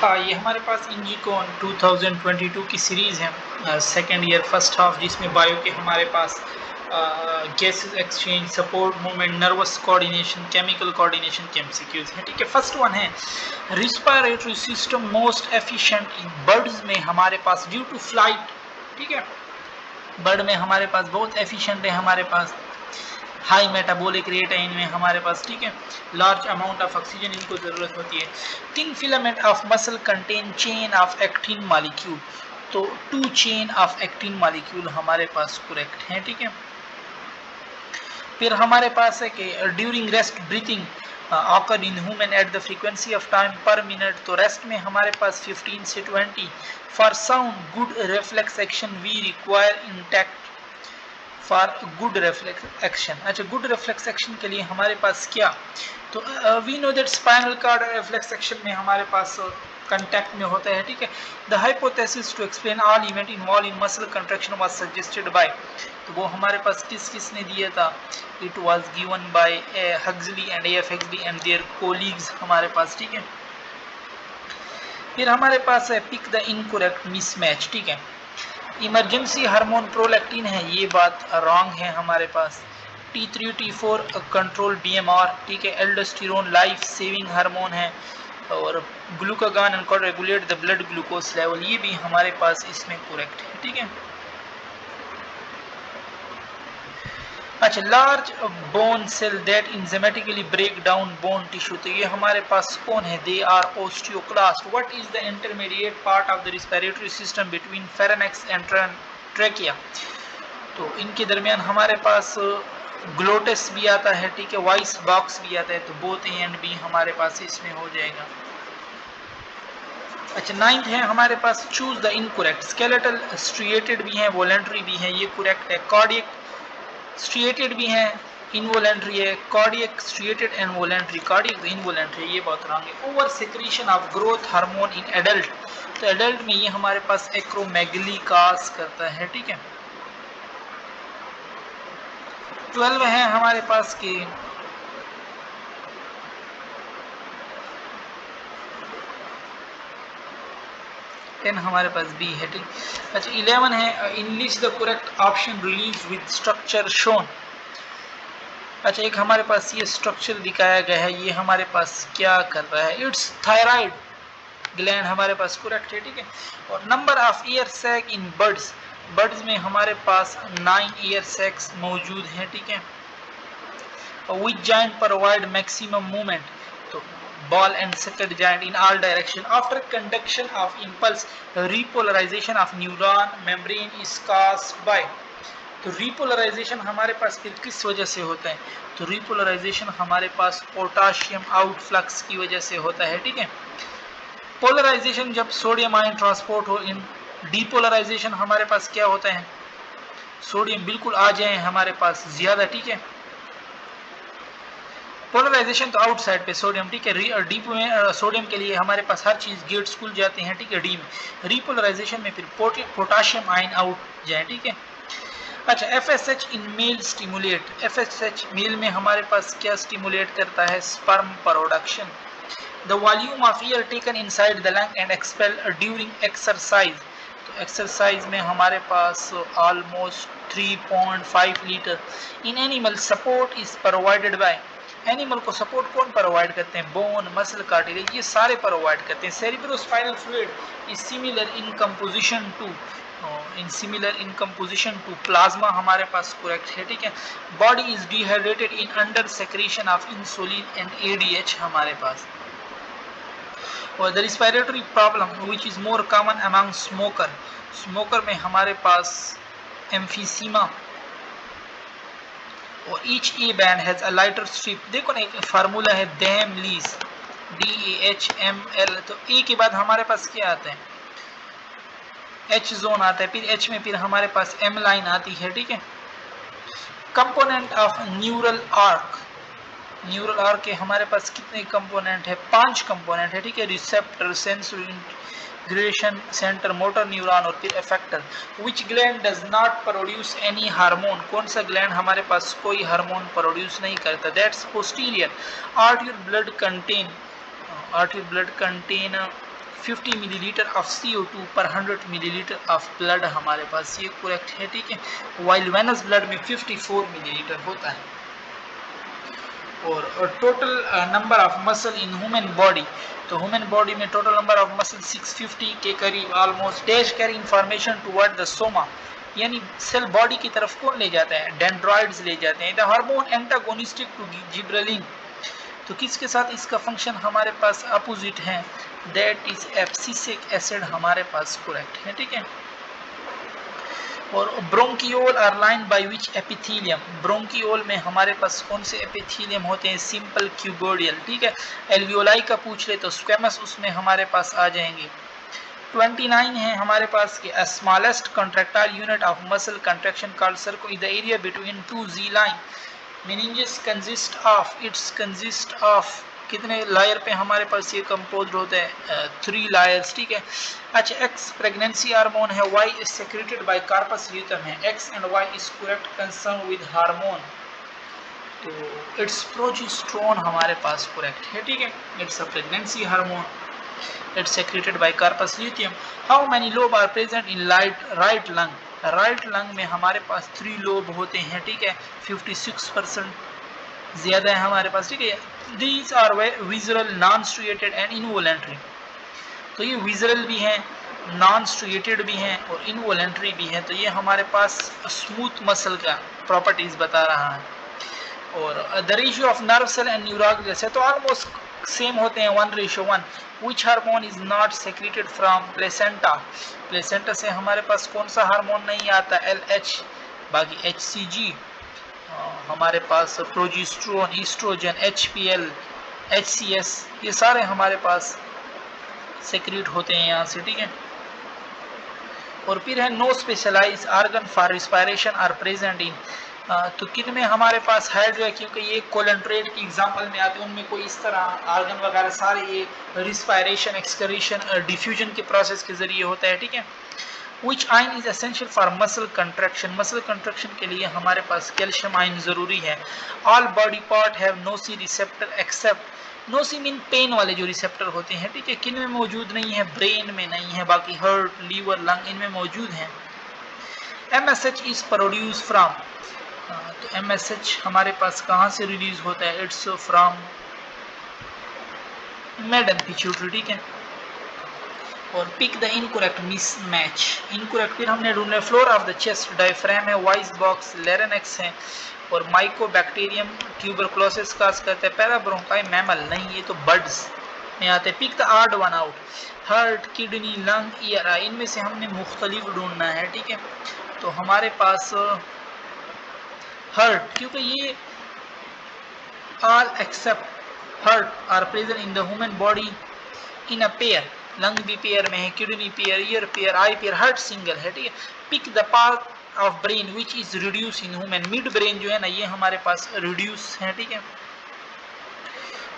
हाँ, ये हमारे पास इंजीकॉन 2022 की सीरीज़ है, सेकेंड ईयर फर्स्ट हाफ, जिसमें बायो के हमारे पास gases exchange, support movement, nervous coordination, chemical coordination के एमसीक्यूज हैं। ठीक है, फर्स्ट वन है respiratory system most efficient in birds में हमारे पास ड्यू टू फ्लाइट। ठीक है, बर्ड में हमारे पास बहुत एफिशिएंट है, हमारे पास हाई मेटाबॉलिक रेट है इनमें हमारे पास। ठीक है, लार्ज अमाउंट ऑफ ऑक्सीजन इनको ज़रूरत होती है। Thin filament of muscle contain chain of actin molecule, तो 2 चेन ऑफ एक्टिन मॉलिक्यूल हमारे पास करेक्ट है। ठीक है, फिर हमारे पास है कि during rest breathing occur in human at the frequency of time per minute, तो रेस्ट में हमारे पास 15 से 20। For sound good reflex action we require intact for good reflex action. अच्छा, गुड रिफ्लेक्स एक्शन के लिए हमारे पास क्या, तो we know that spinal cord reflex action में हमारे पास कंटेक्ट में होता है। ठीक है, the hypothesis to explain all event involve in muscle contraction was suggested by, तो वो हमारे पास किसने दिया था, it was given by Huxley and F Huxley and their colleagues हमारे पास। ठीक है, फिर हमारे पास है पिक द इनकरेक्ट मिसमैच। ठीक है, इमरजेंसी हार्मोन प्रोलैक्टिन है, ये बात रॉन्ग है हमारे पास। T3 T4 control BMR। ठीक है, एल्डोस्टेरोन लाइफ सेविंग हार्मोन है, और glucagon and regulate the blood glucose level, ये भी हमारे पास इसमें करेक्ट है। ठीक है, अच्छा, large bone cell that enzymatically break down bone tissue, तो ये हमारे पास कौन है, they are osteoclast. What is the intermediate part of the respiratory system between pharynx and trachea, तो इनके दरमियान हमारे पास ग्लोटस भी आता है। ठीक है, वॉइस बॉक्स भी आता है, तो बोथ ए एंड बी हमारे पास इसमें हो जाएगा। अच्छा, 9th है हमारे पास choose the incorrect. Skeletal striated भी है, वॉलेंट्री भी है, ये करेक्ट है। कार्डियक स्ट्रिएटेड भी है, इनवॉलेंट्री है। Cardiac striated and voluntary, cardiac involuntary, ये बात रॉन्ग है। Over secretion of growth hormone in adult, तो एडल्ट में ये हमारे पास एक्रोमेगली काज करता है। ठीक है, 12 है हमारे पास की 10 हमारे पास बी है। ठीक, अच्छा, 11 है English the correct option release with structure shown. अच्छा, एक हमारे पास ये स्ट्रक्चर दिखाया गया है, ये हमारे पास क्या कर रहा है, इट्स थायराइड ग्लैंड हमारे पास करेक्ट है। ठीक है, और number of ear sac in birds, birds में हमारे पास 9 ईयर सैक्स मौजूद हैं। ठीक है, which giant provide maximum movement, तो ball and socket giant in all direction after conduction of impulse, repolarization of neuron membrane is caused by, तो repolarisation हमारे पास फिर किस वजह से होता है, तो रिपोलराइजेशन हमारे पास पोटाशियम आउटफ्लक्स की वजह से होता है। ठीक है, पोलराइजेशन जब सोडियम आयन ट्रांसपोर्ट हो, इन डीपोलराइजेशन हमारे पास क्या होता है, सोडियम बिल्कुल आ जाए हमारे पास ज्यादा। ठीक है, पोलराइजेशन तो आउटसाइड पे सोडियम। ठीक है, डी में सोडियम के लिए हमारे पास हर चीज गेट्स खुल जाते हैं। ठीक है, डी में रिपोलराइजेशन में फिर पोटाशियम आयन आउट जाए। ठीक है, अच्छा, FSH in male stimulate, FSH male में हमारे पास क्या स्टिमुलेट करता है, sperm production. The volume of air taken inside the lung and expel during exercise, तो एक्सरसाइज में हमारे पास almost 3.5 litre. In animal support is provided by, animal को सपोर्ट कौन प्रोवाइड करते हैं, बोन, मसल, कार्टिलेज, ये सारे प्रोवाइड करते हैं। Cerebrospinal fluid is similar in composition to plasma हमारे पास करेक्ट है। ठीक है, body is dehydrated in under secretion of insulin and ADH हमारे पास। और the respiratory problem which is more common among smoker, smoker में हमारे पास एम्फीसीमा, और each A band has a lighter strip. देखो ना, एक फार्मूला है डैम लीज, DAHML, तो ए के बाद हमारे पास क्या आता है, H जोन आता है, फिर H में फिर हमारे पास M लाइन आती है। ठीक है, component of neural arc, neural arc के हमारे पास कितने कंपोनेंट है, 5 कंपोनेंट है। ठीक है, receptor, sensory integration centre, motor neuron और फिर effector. Which gland does not produce any hormone, कौन सा ग्लैंड हमारे पास कोई हार्मोन प्रोड्यूस नहीं करता, that's posterior. आर्टियल blood contain 50 millilitre of CO2 पर 100 मिलीलीटर ऑफ ब्लड हमारे पास, ये करेक्ट है, ठीक है। वाइल वेनस ब्लड में 54 मिलीलीटर होता है। और total number of muscle in human body, तो ह्यूमन बॉडी में टोटल नंबर ऑफ मसल 650 के करीब almost. Dash carry information toward the Soma, यानी सेल बॉडी की तरफ कौन ले जाता है, डेंड्रॉइड्स ले जाते हैं। The hormone antagonistic to gibberellin, तो किसके साथ इसका फंक्शन हमारे पास अपोजिट है, दैट इज एब्सिसिक एसिड हमारे पास करेक्ट है, ठीक है। और bronchiole are line by which epithelium, bronchiole में हमारे पास कौन से एपिथेलियम होते हैं, सिंपल क्यूबोडियल, ठीक है। एल्वियोलाई का पूछ ले तो स्क्वेमस उसमें हमारे पास आ जाएंगे। 29 है हमारे पास कि smallest contractile unit of muscle contraction called sarco in the area between two Z line. meninges consist of कितने लायर पे हमारे पास ये कंपोज होता है, 3 लायर्स, ठीक है। अच्छा, एक्स प्रेगनेंसी हार्मोन है, Y is secreted by corpus luteum है, X and Y is correct concern with hormone, तो इट्स प्रोजेस्टेरोन हमारे पास करेक्ट है, ठीक है। It's a pregnancy hormone, it's secreted by corpus luteum. How many lobe are present in right lung, right lung में हमारे पास 3 lobe होते हैं, ठीक है। 56% ज्यादा है हमारे पास, ठीक है। These are visual, non striated and involuntary, तो ये विजुअल भी हैं, नॉन स्ट्रिएटेड भी हैं और इनवॉलेंट्री भी हैं, तो ये हमारे पास स्मूथ मसल का प्रॉपर्टीज बता रहा है। और the ratio of nerve cell and neuron जैसे तो ऑलमोस्ट सेम होते हैं, 1:1। Which hormone is not secreted from placenta, placenta से हमारे पास कौन सा हार्मोन नहीं आता, LH, बाकी HCG हमारे पास, प्रोजेस्टेरोन, ईस्ट्रोजन, HPL, HCS, ये सारे हमारे पास सेक्रेट होते हैं यहाँ से, ठीक है। और फिर है no specialise organ for respiration are present in, तो किन में हमारे पास है जो है, क्योंकि ये कोलेंट्रेट की एग्जांपल में आते हैं, उनमें कोई इस तरह ऑर्गन वगैरह सारे ये रिस्पायरेशन, एक्सक्रीशन, डिफ्यूजन के प्रोसेस के जरिए होता है, ठीक है। Which ion is essential for muscle contraction, muscle contraction के लिए हमारे पास कैल्शियम आयन जरूरी है। All body part have noci receptor except, noci mean pain वाले जो रिसेप्टर होते हैं, ठीक है। किन में मौजूद नहीं है, ब्रेन में नहीं है, बाकी हार्ट, लीवर, लंग इनमें मौजूद हैं। MSH इज प्रोड्यूस फ्रॉम, तो MSH हमारे पास कहाँ से रिलीज होता है, इट्स फ्रॉम मैडम पिट्यूटरी, ठीक है। और pick the incorrect mismatch, incorrect फिर हमने ढूंढना, floor of the chest, diaphragm है, वॉइस बॉक्स, लेरेनेक्स है, और माइकोबैक्टीरियम ट्यूबरकुलोसिस काज करते हैं, पैराब्रोंकाई मैमल नहीं, ये तो बर्ड्स में आते हैं। Pick the odd one out, heart, kidney, lung, ear eye, इनमें से हमने मुख्तलिफ ढूंढना है, ठीक है। तो हमारे पास हार्ट, क्योंकि ये all except heart are present in the human body in a pair, lung भी पेयर में है, kidney pair, ear pair, eye pair, heart single है, ठीक है। Pick the part of brain which is reduce in human, mid brain जो है ना ये हमारे पास रिड्यूस है, ठीक है।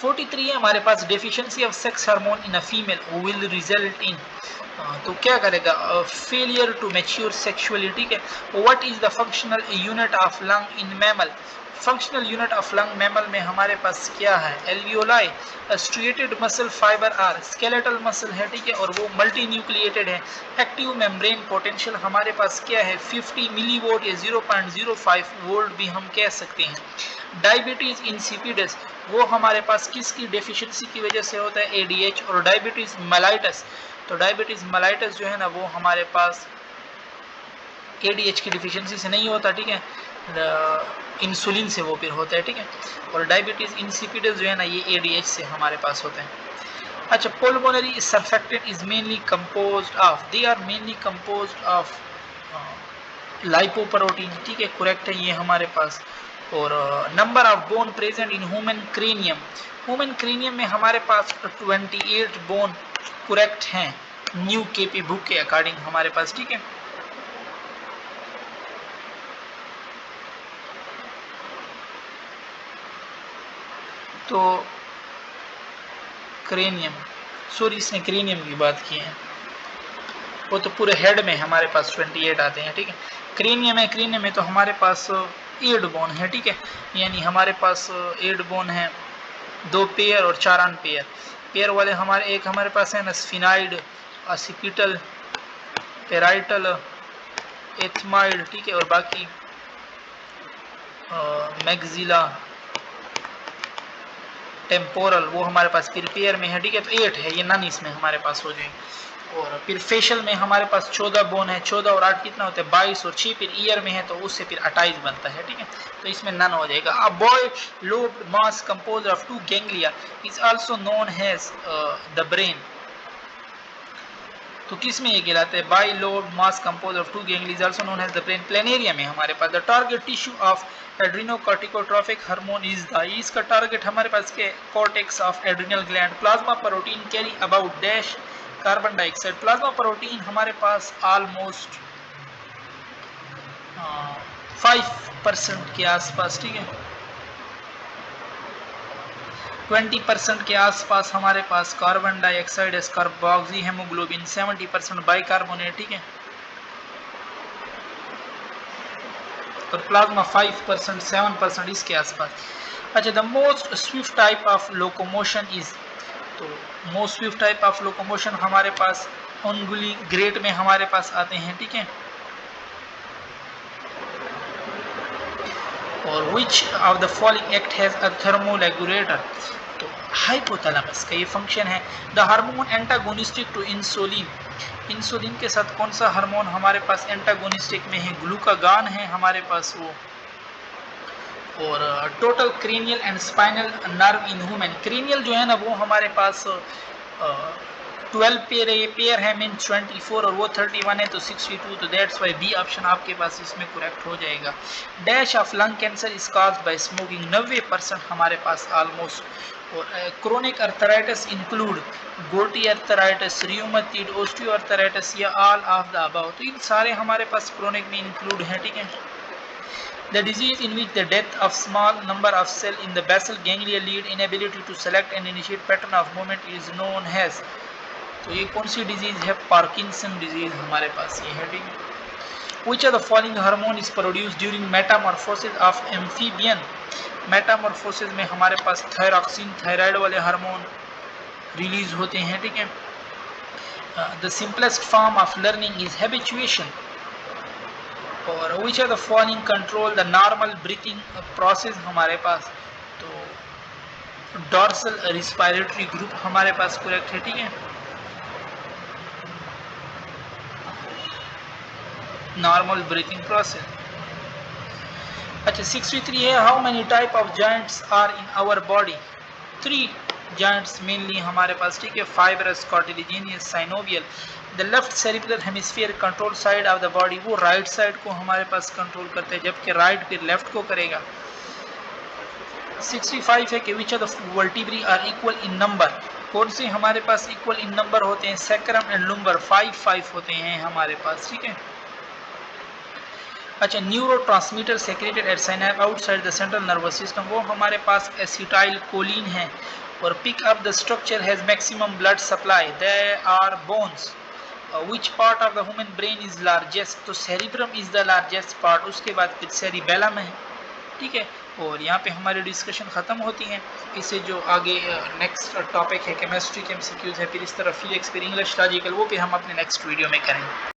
43 है हमारे पास, deficiency of sex hormone in a female will result in, तो क्या करेगा, फेलियर टू मैच्योर सेक्सुअली, ठीक है। What is the functional unit of lung in mammal, functional unit of lung mammal में हमारे पास क्या है, alveoli, striated muscle fibre are, skeletal muscle है, ठीक है, और वो मल्टी न्यूक्लिएटेड है। एक्टिव मेम्ब्रेन पोटेंशियल हमारे पास क्या है, 50 मिलीवोल्ट या 0.05 वोल्ट भी हम कह सकते हैं। डायबिटीज इंसिपिडस, वो हमारे पास किसकी डेफिशिएंसी की वजह से होता है, ADH। और डायबिटीज मेलाइटस, तो डायबिटीज मेलाइटस जो है ना वो हमारे पास ADH की डिफिशिएंसी से नहीं होता, ठीक है, इंसुलिन से वो फिर होता है, ठीक है। और डायबिटीज इंसिपिडस जो है ना ये ADH से हमारे पास होता है। अच्छा, pulmonary surfactant is mainly composed of, they are mainly composed of lipoprotein, ठीक है, करेक्ट है ये हमारे पास। और number of bone present in human cranium, human cranium में हमारे पास 28 बोन करेक्ट हैं न्यू केपी बुक के अकॉर्डिंग हमारे पास, ठीक है। तो क्रेनियम, सॉरी इसने क्रेनियम की बात की है, वो तो पूरे हेड में हमारे पास 28 आते हैं, ठीक है। क्रेनियम है, क्रेनियम में तो हमारे पास 8 बोन है, ठीक है, यानी हमारे पास 8 बोन है, 2 पेयर और 4 अनपेयर। पेयर वाले हमारे एक हमारे पास है ना स्फिनाइड, असिपिटल, पेराइटल, एथमाइड, ठीक है, और बाकी मैग्जिला, टेम्पोरल वो हमारे पास फिर पेयर में है, ठीक है। तो 8 है, ये नन इसमें हमारे पास हो जाएंगे। और फिर फेशियल में हमारे पास 14 बोन है, 14 और 8 कितना होता है 22, और 6 फिर ईयर में है तो उससे फिर 28 बनता है, ठीक है। तो इसमें नन हो जाएगा। A bi lobed mass composed of 2 ganglia is also known as the brain. तो किस में ये कहलाते हैं? Bi lobe mass compose of 2 ganglia also known as the brain. Planaria में हमारे पास the target tissue of adrenocorticotropic hormone is the, इसका टारगेट हमारे पास के cortex of adrenal gland. Plasma protein carry about dash carbon dioxide. Plasma protein हमारे पास ऑलमोस्ट 5% के आसपास, ठीक है, 20% के आसपास हमारे पास carbon dioxide, carboxy haemoglobin, 70% bicarbonate, ठीक है, और प्लाज्मा 5%, 7% इसके आसपास। अच्छा, the most swift type of locomotion is, तो most swift type of locomotion हमारे पास ओंगुली ग्रेट में हमारे पास आते हैं, ठीक है। और which of the following act has a thermoregulator, तो हाइपोथैलेमस का ये फंक्शन है। The hormone antagonistic to insulin, insulin के साथ कौन सा हार्मोन हमारे पास एंटागोनिस्टिक में है? ग्लूकागान है हमारे पास वो। और total cranial and spinal nerve in human, cranial जो है ना वो हमारे पास 12 पेयर है, मीन 24, और वो 31 है तो 62, तो दैट्स वाई बी ऑप्शन आपके पास इसमें करेक्ट हो जाएगा। Dash of lung cancer is caused by smoking, 90% हमारे पास ऑलमोस्ट। और क्रोनिक अर्थराइटिस इंक्लूड गोटी अर्थराइटिस, रियोमेटॉइड, ऑस्टियोआर्थराइटिस या ऑल ऑफ द अबव, तो इन सारे हमारे पास क्रोनिक में इंक्लूड है, ठीक है। The disease in which the death of small number of cells in the basal ganglia lead inability to select and initiate pattern of movement is known as, तो ये कौन सी डिजीज है? पार्किंसन डिजीज हमारे पास ये है, ठीक है। Which of the following hormone is produced during metamorphosis of amphibian, Metamorphosis में हमारे पास थायरॉक्सिन, थायराइड वाले हार्मोन रिलीज होते हैं, ठीक है। The simplest form of learning is habituation, और which are the following control the normal breathing process हमारे पास, तो डॉर्सल रिस्पायरेटरी ग्रुप हमारे पास करेक्ट है, ठीक है, नॉर्मल ब्रीथिंग प्रोसेस। अच्छा, 63 है, how many type of joints are in our body? 3 joints mainly हमारे पास, ठीक है, fibrous, cartilaginous, synovial. The left cerebral hemisphere control side of the body, वो राइट साइड को हमारे पास कंट्रोल करते हैं, जबकि राइट फिर लेफ्ट को करेगा। 65 है कि which of the vertebrae are equal in number, कौन से हमारे पास इक्वल इन नंबर होते हैं? सैक्रम एंड लुम्बर 5 होते हैं हमारे पास, ठीक है। अच्छा, neurotransmitter secreted at synapse outside the central nervous system, वो हमारे पास एसिटाइल कोलिन है। और pick up the structure has maximum blood supply, they are bones. Which part of the human brain is largest, तो cerebrum is the largest part, उसके बाद फिर cerebellum है, ठीक है। और यहाँ पे हमारी डिस्कशन ख़त्म होती है। इससे जो आगे नेक्स्ट टॉपिक है केमिस्ट्री के एमसीक्यूज है, फिर इस तरह फिजिक्स, फिर इंग्लिश, लॉजिकल, वो फिर हम अपने नेक्स्ट वीडियो में करेंगे।